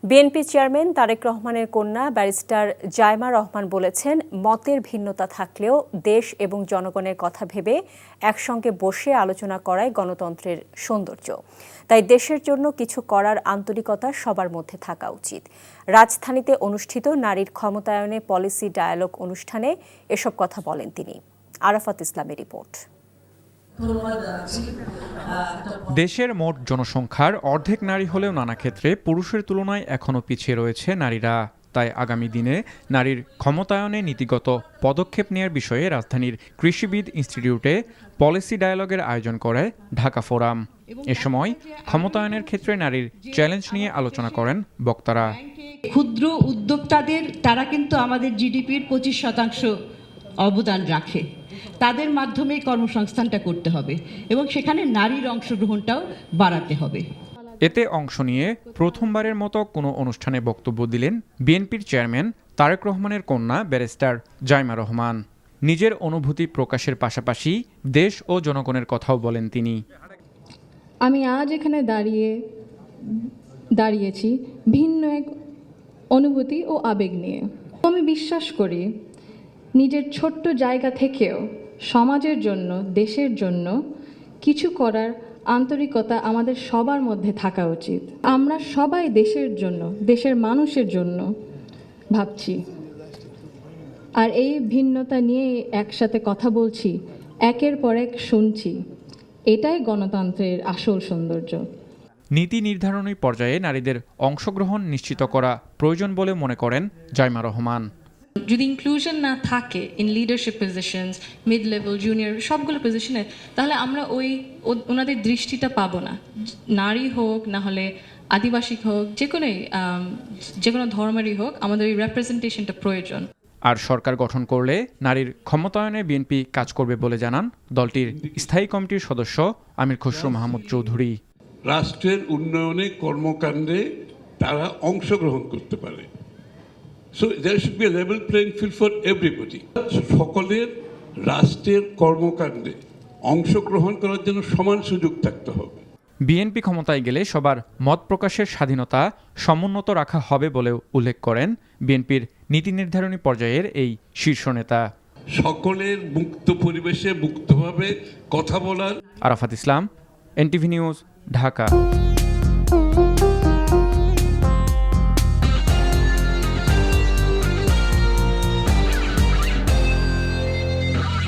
BNP chairman Tarique রহমানের কন্যা barrister Zaima Rahman বলেছেন, মতের ভিন্নতা থাকলেও দেশ এবং জনগণের কথা ভেবে একসঙ্গে বসে আলোচনা করাই গণতন্ত্রের সৌন্দর্য। তাই দেশের জন্য কিছু করার আন্তরিকতা সবার মধ্যে থাকা উচিত। রাজধানীতে অনুষ্ঠিত নারীর ক্ষমতায়নে পলিসি ডায়ালগ অনুষ্ঠানে এসব কথা বলেন তিনি। আরাফাত ইসলামের রিপোর্ট। দেশের মোট জনসংখ্যার অর্ধেক নারী হলেও নানা ক্ষেত্রে পুরুষের তুলনায় এখনও পিছিয়ে রয়েছে নারীরা। তাই আগামী দিনে নারীর ক্ষমতায়নে নীতিগত পদক্ষেপ নেওয়ার বিষয়ে রাজধানীর কৃষিবিদ ইনস্টিটিউটে পলিসি ডায়ালগের আয়োজন করে ঢাকা ফোরাম। এ সময় ক্ষমতায়নের ক্ষেত্রে নারীর চ্যালেঞ্জ নিয়ে আলোচনা করেন বক্তারা। ক্ষুদ্র উদ্যোক্তাদের তারা কিন্তু আমাদের জিডিপির 25% অবদান রাখে। তাদের মাধ্যমে কর্মসংস্থানটা করতে হবে এবং সেখানে নারীর অংশগ্রহণটাও বাড়াতে হবে। এতে অংশ নিয়ে প্রথমবারের মতো কোনো অনুষ্ঠানে বক্তব্য দিলেন বিএনপির চেয়ারম্যান তারেক রহমানের কন্যা ব্যারিস্টার জাইমা রহমান। নিজের অনুভূতি প্রকাশের পাশাপাশি দেশ ও জনগণের কথাও বলেন তিনি। আমি আজ এখানে দাঁড়িয়েছি ভিন্ন এক অনুভূতি ও আবেগ নিয়ে। আমি বিশ্বাস করি নিজের ছোট্ট জায়গা থেকেও সমাজের জন্য, দেশের জন্য কিছু করার আন্তরিকতা আমাদের সবার মধ্যে থাকা উচিত। আমরা সবাই দেশের জন্য, দেশের মানুষের জন্য ভাবছি, আর এই ভিন্নতা নিয়ে একসাথে কথা বলছি, একের পর এক শুনছি। এটাই গণতন্ত্রের আসল সৌন্দর্য। নীতি নির্ধারণী পর্যায়ে নারীদের অংশগ্রহণ নিশ্চিত করা প্রয়োজন বলে মনে করেন জাইমা রহমান। যদি ইনক্লুশন না থাকে in leadership positions, mid level, junior সবগুলো পজিশনে, তাহলে আমরা ওনাদের দৃষ্টিটা পাবো না। নারী হোক, না হলে আদিবাসী হোক, যে কোনো ধর্মেরই হোক, আমাদের এই রিপ্রেজেন্টেশনটা প্রয়োজন। আর সরকার গঠন করলে নারীর ক্ষমতায়নে বিএনপি কাজ করবে বলে জানান দলটির স্থায়ী কমিটির সদস্য আমির খসরু মাহমুদ চৌধুরী। রাষ্ট্রের উন্নয়নে কর্মকাণ্ডে তারা অংশগ্রহণ করতে পারে। So there should be a level playing field for everybody. সকলের রাষ্ট্রের কর্মকাণ্ডে অংশগ্রহণ করার জন্য সমান সুযোগ থাকতে হবে। বিএনপি ক্ষমতায় গেলে সবার মত প্রকাশের স্বাধীনতা সমুন্নত রাখা হবে বলেও উল্লেখ করেন বিএনপির নীতি নির্ধারণী পর্যায়ের এই শীর্ষ নেতা। সকলের মুক্ত পরিবেশে মুক্তভাবে কথা বলার। আরাফাত ইসলাম, এনটিভি নিউজ, ঢাকা।